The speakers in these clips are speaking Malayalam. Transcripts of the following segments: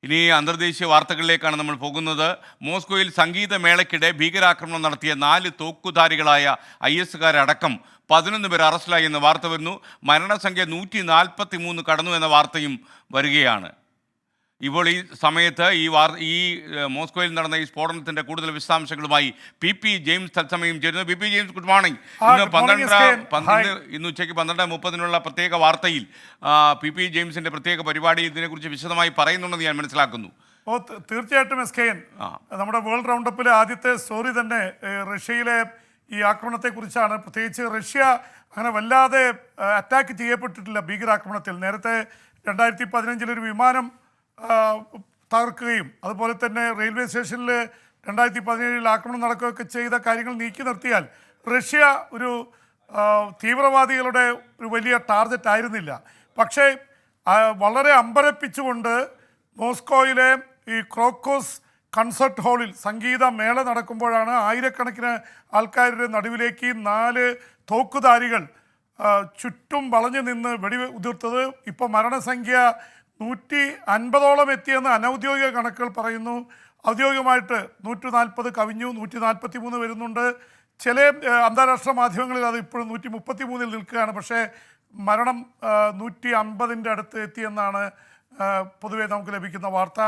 ഇനി അന്തർദേശീയ വാർത്തകളിലേക്കാണ് നമ്മൾ പോകുന്നത്. മോസ്കോയിൽ സംഗീതമേളയ്ക്കിടെ ഭീകരാക്രമണം നടത്തിയ 4 തോക്കുധാരികളായ IS-കാരടക്കം 11 പേർ അറസ്റ്റിലായി എന്ന വാർത്ത വരുന്നു. മരണസംഖ്യ 143 കടന്നു എന്ന വാർത്തയും വരികയാണ്. ഇപ്പോൾ ഈ സമയത്ത് മോസ്കോയിൽ നടന്ന ഈ സ്ഫോടനത്തിന്റെ കൂടുതൽ വിശദാംശങ്ങളുമായി PP ജെയിംസ് തത്സമയം ചേരുന്നു. PP James, good morning. ഇന്ന് ഉച്ചയ്ക്ക് 12:30 പ്രത്യേക വാർത്തയിൽ PP ജെയിംസിന്റെ പ്രത്യേക പരിപാടി ഇതിനെക്കുറിച്ച് വിശദമായി പറയുന്നുണ്ടെന്ന് ഞാൻ മനസ്സിലാക്കുന്നു. തീർച്ചയായിട്ടും SKN, നമ്മുടെ വേൾഡ് റൗണ്ടപ്പിലെ ആദ്യത്തെ സ്റ്റോറി തന്നെ റഷ്യയിലെ ഈ ആക്രമണത്തെക്കുറിച്ചാണ്. പ്രത്യേകിച്ച് റഷ്യ അങ്ങനെ വല്ലാതെ അറ്റാക്ക് ചെയ്യപ്പെട്ടിട്ടില്ല ഭീകരാക്രമണത്തിൽ. നേരത്തെ 2015 ഒരു വിമാനം തകർക്കുകയും അതുപോലെ തന്നെ റെയിൽവേ സ്റ്റേഷനിൽ 2017 ആക്രമണം നടക്കുകയൊക്കെ ചെയ്ത കാര്യങ്ങൾ നീക്കി നിർത്തിയാൽ റഷ്യ ഒരു തീവ്രവാദികളുടെ ഒരു വലിയ ടാർഗറ്റ് ആയിരുന്നില്ല. പക്ഷേ വളരെ അമ്പരപ്പിച്ചുകൊണ്ട് മോസ്കോയിലെ ഈ ക്രോക്കോസ് കൺസർട്ട് ഹാളിൽ സംഗീതമേള നടക്കുമ്പോഴാണ് ആയിരക്കണക്കിന് ആൾക്കാരുടെ നടുവിലേക്ക് 4 തോക്കുധാരികൾ ചുറ്റും വളഞ്ഞു നിന്ന് വെടി ഉതിർത്തത്. ഇപ്പോൾ മരണസംഖ്യ 150ഓളം എത്തിയെന്ന് അനൗദ്യോഗിക കണക്കുകൾ പറയുന്നു. ഔദ്യോഗികമായിട്ട് 140 കവിഞ്ഞു, 143 വരുന്നുണ്ട്. ചില അന്താരാഷ്ട്ര മാധ്യമങ്ങളിൽ അത് ഇപ്പോഴും 133 നിൽക്കുകയാണ്. പക്ഷേ മരണം 150ൻ്റെ അടുത്ത് എത്തിയെന്നാണ് പൊതുവെ നമുക്ക് ലഭിക്കുന്ന വാർത്ത.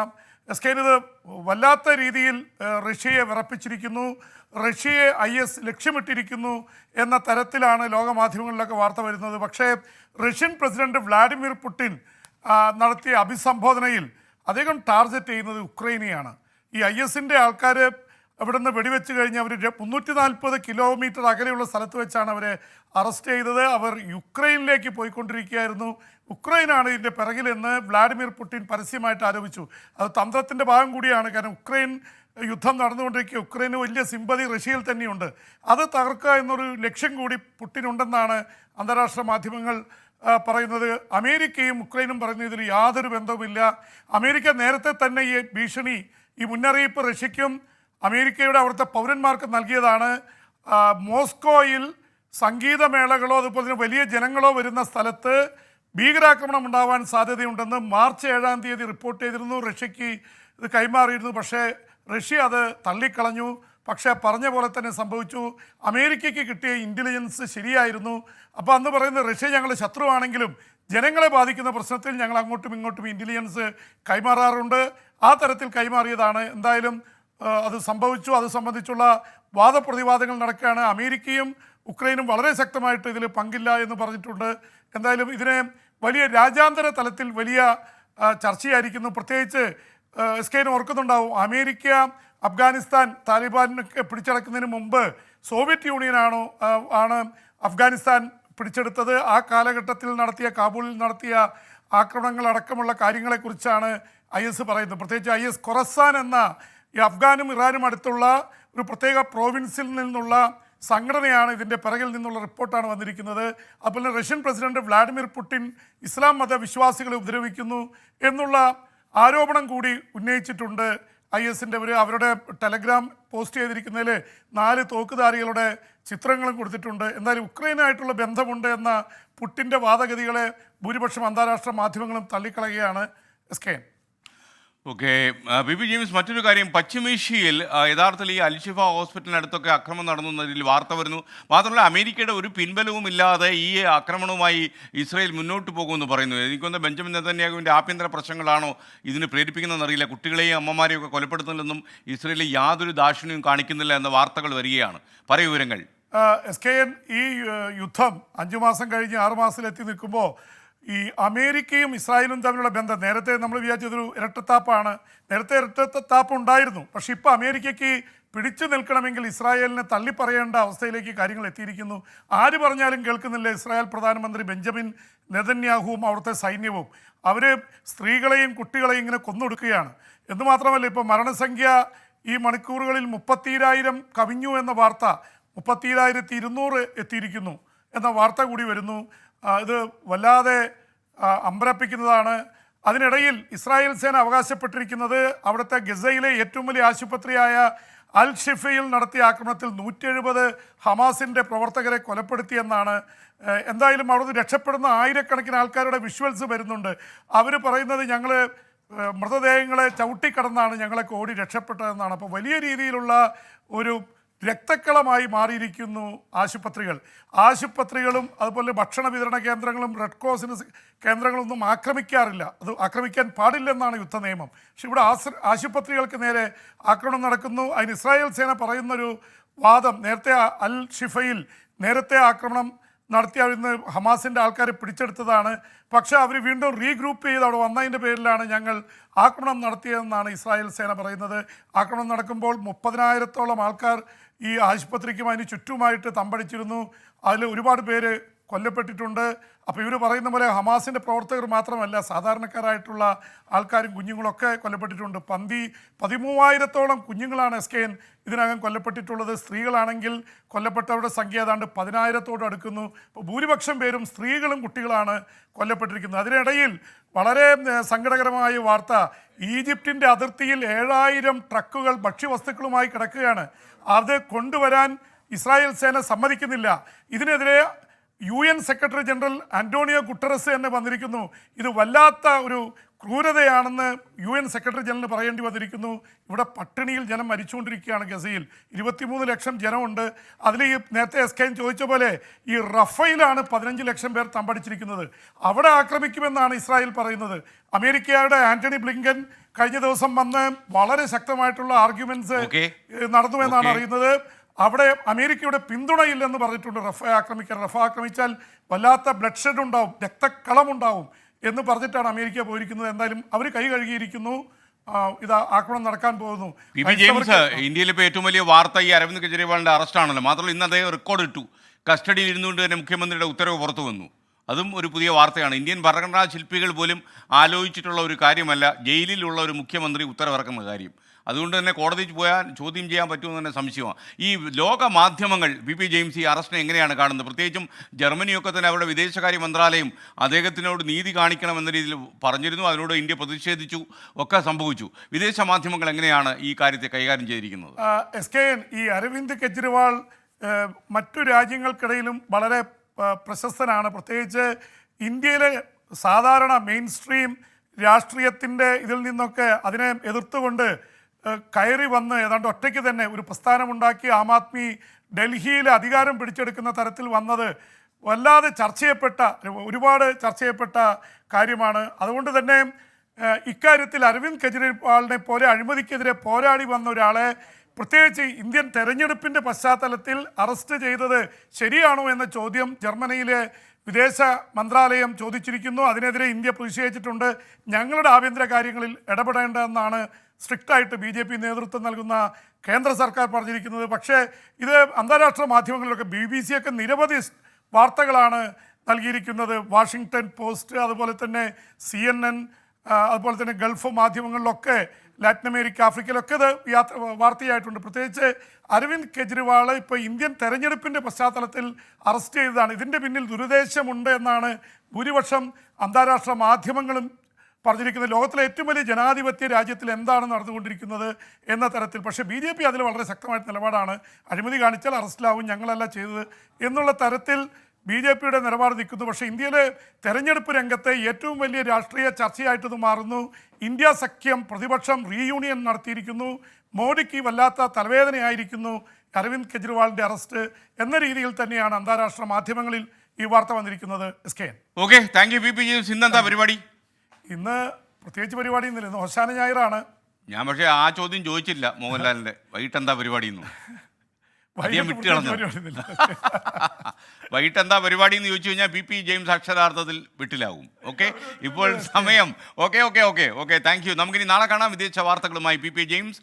SKN, ഇത് വല്ലാത്ത രീതിയിൽ റഷ്യയെ വിറപ്പിച്ചിരിക്കുന്നു. റഷ്യയെ IS ലക്ഷ്യമിട്ടിരിക്കുന്നു എന്ന തരത്തിലാണ് ലോകമാധ്യമങ്ങളിലൊക്കെ വാർത്ത വരുന്നത്. പക്ഷേ റഷ്യൻ പ്രസിഡന്റ് വ്ളാഡിമിർ പുടിൻ നടത്തിയ അഭിസംബോധനയിൽ അദ്ദേഹം ടാർഗറ്റ് ചെയ്യുന്നത് ഉക്രൈനെയാണ്. ഈ IS-ൻ്റെ ആൾക്കാർ അവിടെ നിന്ന് വെടിവെച്ച് കഴിഞ്ഞ് അവർ 340 കിലോമീറ്റർ അകലെയുള്ള സ്ഥലത്ത് വെച്ചാണ് അവരെ അറസ്റ്റ് ചെയ്തത്. അവർ യുക്രൈനിലേക്ക് പോയിക്കൊണ്ടിരിക്കുകയായിരുന്നു. ഉക്രൈനാണ് ഇതിൻ്റെ പിറകിലെന്ന് വ്ളാഡിമിർ പുടിൻ പരസ്യമായിട്ട് ആരോപിച്ചു. അത് തന്ത്രത്തിൻ്റെ ഭാഗം കൂടിയാണ്. കാരണം ഉക്രൈൻ യുദ്ധം നടന്നുകൊണ്ടിരിക്കുക, ഉക്രൈന് വലിയ സിമ്പതി റഷ്യയിൽ തന്നെയുണ്ട്. അത് തകർക്കുക എന്നൊരു ലക്ഷ്യം കൂടി പുടിനുണ്ടെന്നാണ് അന്താരാഷ്ട്ര മാധ്യമങ്ങൾ പറയുന്നത്. അമേരിക്കയും ഉക്രൈനും പറയുന്നത് ഇതിൽ യാതൊരു ബന്ധവുമില്ല. അമേരിക്ക നേരത്തെ തന്നെ ഈ ഭീഷണി, ഈ മുന്നറിയിപ്പ് റഷ്യയ്ക്കും അമേരിക്കയുടെ അവിടുത്തെ പൗരന്മാർക്ക് നൽകിയതാണ്. മോസ്കോയിൽ സംഗീതമേളകളോ അതുപോലെ തന്നെ വലിയ ജനങ്ങളോ വരുന്ന സ്ഥലത്ത് ഭീകരാക്രമണം ഉണ്ടാവാൻ സാധ്യതയുണ്ടെന്ന് മാർച്ച് 7-ാം തീയതി റിപ്പോർട്ട് ചെയ്തിരുന്നു. റഷ്യയ്ക്ക് ഇത് കൈമാറിയിരുന്നു. പക്ഷേ റഷ്യ അത് തള്ളിക്കളഞ്ഞു. പക്ഷേ പറഞ്ഞ പോലെ തന്നെ സംഭവിച്ചു. അമേരിക്കയ്ക്ക് കിട്ടിയ ഇൻ്റലിജൻസ് ശരിയായിരുന്നു. അപ്പോൾ അന്ന് പറയുന്നത് റഷ്യ ഞങ്ങൾ ശത്രുവാണെങ്കിലും ജനങ്ങളെ ബാധിക്കുന്ന പ്രശ്നത്തിൽ ഞങ്ങൾ അങ്ങോട്ടും ഇങ്ങോട്ടും ഇൻ്റലിജൻസ് കൈമാറാറുണ്ട്. ആ തരത്തിൽ കൈമാറിയതാണ്. എന്തായാലും അത് സംഭവിച്ചു. അത് സംബന്ധിച്ചുള്ള വാദപ്രതിവാദങ്ങൾ നടക്കുകയാണ്. അമേരിക്കയും ഉക്രൈനും വളരെ ശക്തമായിട്ട് ഇതിൽ പങ്കില്ല എന്ന് പറഞ്ഞിട്ടുണ്ട്. എന്തായാലും ഇതിനെ വലിയ രാജ്യാന്തര തലത്തിൽ വലിയ ചർച്ചയായിരിക്കുന്നു. പ്രത്യേകിച്ച് SKN ഓർക്കുന്നുണ്ടാവും, അമേരിക്ക അഫ്ഗാനിസ്ഥാൻ താലിബാനൊക്കെ പിടിച്ചടക്കുന്നതിന് മുമ്പ് സോവിയറ്റ് യൂണിയനാണ് അഫ്ഗാനിസ്ഥാൻ പിടിച്ചെടുത്തത്. ആ കാലഘട്ടത്തിൽ കാബൂളിൽ നടത്തിയ ആക്രമണങ്ങളടക്കമുള്ള കാര്യങ്ങളെക്കുറിച്ചാണ് IS പറയുന്നത്. പ്രത്യേകിച്ച് IS ഖൊറസാൻ എന്ന ഈ അഫ്ഗാനും ഇറാനും അടുത്തുള്ള ഒരു പ്രത്യേക പ്രോവിൻസിൽ നിന്നുള്ള സംഘടനയാണ് ഇതിൻ്റെ പിറകിൽ നിന്നുള്ള റിപ്പോർട്ടാണ് വന്നിരിക്കുന്നത്. അതുപോലെ റഷ്യൻ പ്രസിഡന്റ് വ്ളാഡിമിർ പുടിൻ ഇസ്ലാം മതവിശ്വാസികളെ ഉപദ്രവിക്കുന്നു എന്നുള്ള ആരോപണം കൂടി ഉന്നയിച്ചിട്ടുണ്ട്. IS-ൻ്റെ അവരുടെ ടെലഗ്രാം പോസ്റ്റ് ചെയ്തിരിക്കുന്നതിൽ 4 തോക്കുധാരികളുടെ ചിത്രങ്ങളും കൊടുത്തിട്ടുണ്ട്. എന്തായാലും ഉക്രൈനായിട്ടുള്ള ബന്ധമുണ്ട് എന്ന പുടിൻ്റെ വാദഗതികളെ ഭൂരിപക്ഷം അന്താരാഷ്ട്ര മാധ്യമങ്ങളും തള്ളിക്കളയുകയാണ്. SKN. ഓക്കെ, PP ജെയിംസ്, മറ്റൊരു കാര്യം, പശ്ചിമേഷ്യയിൽ യഥാർത്ഥത്തിൽ ഈ അൽഷിഫ ഹോസ്പിറ്റലിനടുത്തൊക്കെ ആക്രമണം നടന്നതിൽ വാർത്ത വരുന്നു. മാത്രമല്ല അമേരിക്കയുടെ ഒരു പിൻബലവും ഇല്ലാതെ ഈ ആക്രമണവുമായി ഇസ്രായേൽ മുന്നോട്ട് പോകുമെന്ന് പറയുന്നു. എനിക്കൊന്ന് ബെഞ്ചമിൻ നെതന്യാഹുവിൻ്റെ ആഭ്യന്തര പ്രശ്നങ്ങളാണോ ഇതിന് പ്രേരിപ്പിക്കുന്നതെന്ന് അറിയില്ല. കുട്ടികളെയും അമ്മമാരെയും ഒക്കെ കൊലപ്പെടുത്തുന്നില്ലെന്നും ഇസ്രായേലിൽ യാതൊരു ദാക്ഷിണ്യവും കാണിക്കുന്നില്ല എന്ന വാർത്തകൾ വരികയാണ്. പറയൂ വിവരങ്ങൾ. SKN, ഈ യുദ്ധം 5 മാസം കഴിഞ്ഞ് 6 മാസത്തിലെത്തി നിൽക്കുമ്പോൾ ഈ അമേരിക്കയും ഇസ്രായേലും തമ്മിലുള്ള ബന്ധം, നേരത്തെ നമ്മൾ വിചാരിച്ചതൊരു ഇരട്ടത്താപ്പാണ്. നേരത്തെ ഇരട്ടത്താപ്പ് ഉണ്ടായിരുന്നു. പക്ഷേ ഇപ്പോൾ അമേരിക്കയ്ക്ക് പിടിച്ചു നിൽക്കണമെങ്കിൽ ഇസ്രായേലിനെ തള്ളിപ്പറയേണ്ട അവസ്ഥയിലേക്ക് കാര്യങ്ങൾ എത്തിയിരിക്കുന്നു. ആര് പറഞ്ഞാലും കേൾക്കുന്നില്ല. ഇസ്രായേൽ പ്രധാനമന്ത്രി ബെഞ്ചമിൻ നെതന്യാഹുവും അവിടുത്തെ സൈന്യവും അവർ സ്ത്രീകളെയും കുട്ടികളെയും ഇങ്ങനെ കൊന്നൊടുക്കുകയാണ്. എന്നുമാത്രമല്ല, ഇപ്പോൾ മരണസംഖ്യ ഈ മണിക്കൂറുകളിൽ 30,000 കവിഞ്ഞു എന്ന വാർത്ത, 30,200 എത്തിയിരിക്കുന്നു എന്ന വാർത്ത കൂടി വരുന്നു. ഇത് വല്ലാതെ അമ്പരപ്പിക്കുന്നതാണ്. അതിനിടയിൽ ഇസ്രായേൽ സേന അവകാശപ്പെട്ടിരിക്കുന്നത് അവിടുത്തെ ഗസയിലെ ഏറ്റവും വലിയ ആശുപത്രിയായ അൽ ഷിഫയിൽ നടത്തിയ ആക്രമണത്തിൽ 170 ഹമാസിൻ്റെ പ്രവർത്തകരെ കൊലപ്പെടുത്തിയെന്നാണ്. എന്തായാലും അവിടുന്ന് രക്ഷപ്പെടുന്ന ആയിരക്കണക്കിന് ആൾക്കാരുടെ വിഷ്വൽസ് വരുന്നുണ്ട്. അവർ പറയുന്നത് ഞങ്ങൾ മൃതദേഹങ്ങളെ ചവിട്ടിക്കടന്നാണ് ഞങ്ങളൊക്കെ ഓടി രക്ഷപ്പെട്ടതെന്നാണ്. അപ്പോൾ വലിയ രീതിയിലുള്ള ഒരു രക്തക്കളമായി മാറിയിരിക്കുന്നു ആശുപത്രികളും അതുപോലെ ഭക്ഷണ വിതരണ കേന്ദ്രങ്ങളും റെഡ് ക്രോസിന് കേന്ദ്രങ്ങളൊന്നും ആക്രമിക്കാറില്ല. അത് ആക്രമിക്കാൻ പാടില്ലെന്നാണ് യുദ്ധ നിയമം. പക്ഷെ ഇവിടെ ആശുപത്രികൾക്ക് നേരെ ആക്രമണം നടക്കുന്നു. അതിന് ഇസ്രായേൽ സേന പറയുന്നൊരു വാദം, നേരത്തെ അൽ ഷിഫയിൽ നേരത്തെ ആക്രമണം നടത്തിയ ഹമാസിൻ്റെ ആൾക്കാരെ പിടിച്ചെടുത്തതാണ്. പക്ഷേ അവർ വീണ്ടും റീഗ്രൂപ്പ് ചെയ്ത് അവിടെ വന്നതിൻ്റെ പേരിലാണ് ഞങ്ങൾ ആക്രമണം നടത്തിയതെന്നാണ് ഇസ്രായേൽ സേന പറയുന്നത്. ആക്രമണം നടക്കുമ്പോൾ 30,000-ഓളം ആൾക്കാർ ഈ ആശുപത്രിക്കും അതിന് ചുറ്റുമായിട്ട് തമ്പടിച്ചിരുന്നു. അതിൽ ഒരുപാട് പേര് കൊല്ലപ്പെട്ടിട്ടുണ്ട്. അപ്പോൾ ഇവർ പറയുന്ന പോലെ ഹമാസിൻ്റെ പ്രവർത്തകർ മാത്രമല്ല, സാധാരണക്കാരായിട്ടുള്ള ആൾക്കാരും കുഞ്ഞുങ്ങളൊക്കെ കൊല്ലപ്പെട്ടിട്ടുണ്ട്. 13,000-ഓളം കുഞ്ഞുങ്ങളാണ് SKN ഇതിനകം കൊല്ലപ്പെട്ടിട്ടുള്ളത്. സ്ത്രീകളാണെങ്കിൽ കൊല്ലപ്പെട്ടവരുടെ സംഖ്യ ഏതാണ്ട് 10,000-ഓട് അടുക്കുന്നു. അപ്പോൾ ഭൂരിപക്ഷം പേരും സ്ത്രീകളും കുട്ടികളാണ് കൊല്ലപ്പെട്ടിരിക്കുന്നത്. അതിനിടയിൽ വളരെ സങ്കടകരമായ വാർത്ത, ഈജിപ്തിൻ്റെ അതിർത്തിയിൽ 7,000 ട്രക്കുകൾ ഭക്ഷ്യവസ്തുക്കളുമായി കിടക്കുകയാണ്. അത് കൊണ്ടുവരാൻ ഇസ്രായേൽ സേന സമ്മതിക്കുന്നില്ല. ഇതിനെതിരെ UN secretary general Antonio Guterres തന്നെ വന്നിരിക്കുന്നു. ഇത് വല്ലാത്ത ഒരു ക്രൂരതയാണെന്ന് UN സെക്രട്ടറി ജനറൽ പറയേണ്ടി വന്നിരിക്കുന്നു. ഇവിടെ പട്ടിണിയിൽ ജനം മരിച്ചുകൊണ്ടിരിക്കുകയാണ്. ഗസയിൽ 23 ലക്ഷം ജനമുണ്ട്. അതിൽ ഈ നേരത്തെ SKN ചോദിച്ച പോലെ ഈ റഫയിലാണ് 15 ലക്ഷം പേർ തമ്പടിച്ചിരിക്കുന്നത്. അവിടെ ആക്രമിക്കുമെന്നാണ് ഇസ്രായേൽ പറയുന്നത്. അമേരിക്കയുടെ ആന്റണി ബ്ലിങ്കൻ കഴിഞ്ഞ ദിവസം വന്ന് വളരെ ശക്തമായിട്ടുള്ള ആർഗ്യുമെന്റ്സ് നടന്നുവെന്നാണ് അറിയുന്നത്. അവിടെ അമേരിക്കയുടെ പിന്തുണയില്ലെന്ന് പറഞ്ഞിട്ടുണ്ട്. റഫ ആക്രമിച്ചാൽ വല്ലാത്ത ബ്ലഡ് ഷെഡ് ഉണ്ടാവും, രക്തക്കളമുണ്ടാവും എന്ന് പറഞ്ഞിട്ടാണ് അമേരിക്ക പോയിരിക്കുന്നത്. എന്തായാലും അവർ കൈ കഴുകിയിരിക്കുന്നു. ഇത് ആക്രമണം നടക്കാൻ പോകുന്നു. ജെയിംസ്, ഇന്ത്യയിലെ ഇപ്പോൾ ഏറ്റവും വലിയ വാർത്ത ഈ അരവിന്ദ് കെജ്രിവാളിന്റെ അറസ്റ്റാണല്ലോ. മാത്രമല്ല ഇന്ന് അദ്ദേഹം റെക്കോർഡ് ഇട്ടു, കസ്റ്റഡിയിൽ ഇരുന്നുകൊണ്ട് തന്നെ മുഖ്യമന്ത്രിയുടെ ഉത്തരവ് പുറത്തു വന്നു. അതും ഒരു പുതിയ വാർത്തയാണ്. ഇന്ത്യൻ ഭരണഘടനാ ശില്പികൾ പോലും ആലോചിച്ചിട്ടുള്ള ഒരു കാര്യമല്ല ജയിലിലുള്ള ഒരു മുഖ്യമന്ത്രി ഉത്തരവിറക്കുന്ന കാര്യം. അതുകൊണ്ട് തന്നെ കോടതിയിൽ പോയാൽ ചോദ്യം ചെയ്യാൻ പറ്റുമെന്ന് തന്നെ സംശയമാണ്. ഈ ലോക മാധ്യമങ്ങൾ PP ജെയിംസ് ഈ അറസ്റ്റിനെ എങ്ങനെയാണ് കാണുന്നത്? പ്രത്യേകിച്ചും ജർമ്മനിയൊക്കെ തന്നെ അവരുടെ വിദേശകാര്യ മന്ത്രാലയം അദ്ദേഹത്തിനോട് നീതി കാണിക്കണമെന്ന രീതിയിൽ പറഞ്ഞിരുന്നു. അതിനോട് ഇന്ത്യ പ്രതിഷേധിച്ചു, ഒക്കെ സംഭവിച്ചു. വിദേശ മാധ്യമങ്ങൾ എങ്ങനെയാണ് ഈ കാര്യത്തെ കൈകാര്യം ചെയ്തിരിക്കുന്നത്? SKN ഈ അരവിന്ദ് കെജ്രിവാൾ മറ്റു രാജ്യങ്ങൾക്കിടയിലും വളരെ പ്രശസ്തനാണ്. പ്രത്യേകിച്ച് ഇന്ത്യയിലെ സാധാരണ മെയിൻ സ്ട്രീം രാഷ്ട്രീയത്തിൻ്റെ ഇതിൽ നിന്നൊക്കെ അതിനെ എതിർത്തുകൊണ്ട് കയറി വന്ന് ഏതാണ്ട് ഒറ്റയ്ക്ക് തന്നെ ഒരു പ്രസ്ഥാനമുണ്ടാക്കി ആം ആദ്മി ഡൽഹിയിൽ അധികാരം പിടിച്ചെടുക്കുന്ന തരത്തിൽ വന്നത് വല്ലാതെ ഒരുപാട് ചർച്ച ചെയ്യപ്പെട്ട കാര്യമാണ്. അതുകൊണ്ട് തന്നെ ഇക്കാര്യത്തിൽ അരവിന്ദ് കെജ്രിവാളിനെ പോലെ അഴിമതിക്കെതിരെ പോരാടി വന്ന ഒരാളെ പ്രത്യേകിച്ച് ഇന്ത്യൻ തെരഞ്ഞെടുപ്പിൻ്റെ പശ്ചാത്തലത്തിൽ അറസ്റ്റ് ചെയ്തത് ശരിയാണോ എന്ന ചോദ്യം ജർമ്മനിയിലെ വിദേശ മന്ത്രാലയം ചോദിച്ചിരിക്കുന്നു. അതിനെതിരെ ഇന്ത്യ പ്രതിഷേധിച്ചിട്ടുണ്ട്. ഞങ്ങളുടെ ആഭ്യന്തര കാര്യങ്ങളിൽ ഇടപെടേണ്ടതെന്നാണ് സ്ട്രിക്റ്റായിട്ട് BJP നേതൃത്വം നൽകുന്ന കേന്ദ്ര സർക്കാർ പറഞ്ഞിരിക്കുന്നത്. പക്ഷേ ഇത് അന്താരാഷ്ട്ര മാധ്യമങ്ങളിലൊക്കെ BBC ഒക്കെ നിരവധി വാർത്തകളാണ് നൽകിയിരിക്കുന്നത്. വാഷിങ്ടൺ പോസ്റ്റ്, അതുപോലെ തന്നെ CNN, അതുപോലെ തന്നെ ഗൾഫ് മാധ്യമങ്ങളിലൊക്കെ ലാറ്റിൻ അമേരിക്ക, ആഫ്രിക്കയിലൊക്കെ ഇത് വാർത്തയായിട്ടുണ്ട്. പ്രത്യേകിച്ച് അരവിന്ദ് കെജ്രിവാൾ ഇപ്പോൾ ഇന്ത്യൻ തെരഞ്ഞെടുപ്പിൻ്റെ പശ്ചാത്തലത്തിൽ അറസ്റ്റ് ചെയ്തതാണ്. ഇതിൻ്റെ പിന്നിൽ ദുരുദ്ദേശമുണ്ട് എന്നാണ് ഭൂരിപക്ഷം അന്താരാഷ്ട്ര മാധ്യമങ്ങളും പറഞ്ഞിരിക്കുന്നത്. ലോകത്തിലെ ഏറ്റവും വലിയ ജനാധിപത്യ രാജ്യത്തിൽ എന്താണ് നടന്നുകൊണ്ടിരിക്കുന്നത് എന്ന തരത്തിൽ. പക്ഷേ BJP അതിൽ വളരെ ശക്തമായിട്ട് നിലപാടാണ്. അഴിമതി കാണിച്ചാൽ അറസ്റ്റിലാവും, ഞങ്ങളല്ല ചെയ്തത് എന്നുള്ള തരത്തിൽ BJPയുടെ നിലപാട് നിൽക്കുന്നു. പക്ഷേ ഇന്ത്യയിലെ തെരഞ്ഞെടുപ്പ് രംഗത്തെ ഏറ്റവും വലിയ രാഷ്ട്രീയ ചർച്ചയായിട്ടത് മാറുന്നു. ഇന്ത്യ സഖ്യം പ്രതിപക്ഷം റീയൂണിയൻ നടത്തിയിരിക്കുന്നു. മോഡിക്ക് വല്ലാത്ത തലവേദനയായിരിക്കുന്നു അരവിന്ദ് കെജ്രിവാളിൻ്റെ അറസ്റ്റ് എന്ന രീതിയിൽ തന്നെയാണ് അന്താരാഷ്ട്ര മാധ്യമങ്ങളിൽ ഈ വാർത്ത വന്നിരിക്കുന്നത്. SKN. Okay, thank you PP James. ഇന്നെന്താ പരിപാടി? ഇന്ന് പ്രത്യേകിച്ച് പരിപാടി ഒന്നുമില്ല. ഇന്ന് ഹോശാന ഞായറാണ്. ഞാൻ പക്ഷേ ആ ചോദ്യം ചോദിച്ചില്ല മോഹൻലാലിൻ്റെ. വൈകിട്ട് എന്താ പരിപാടി എന്ന് വൈകിട്ട് എന്താ പരിപാടി എന്ന് ചോദിച്ചു കഴിഞ്ഞാൽ PP ജെയിംസ് അക്ഷരാർത്ഥത്തിൽ വിട്ടിലാവും. ഓക്കെ, ഇപ്പോൾ സമയം. Okay, thank you. നമുക്കിനി നാളെ കാണാം വിദേശ വാർത്തകളുമായി PP ജെയിംസ്.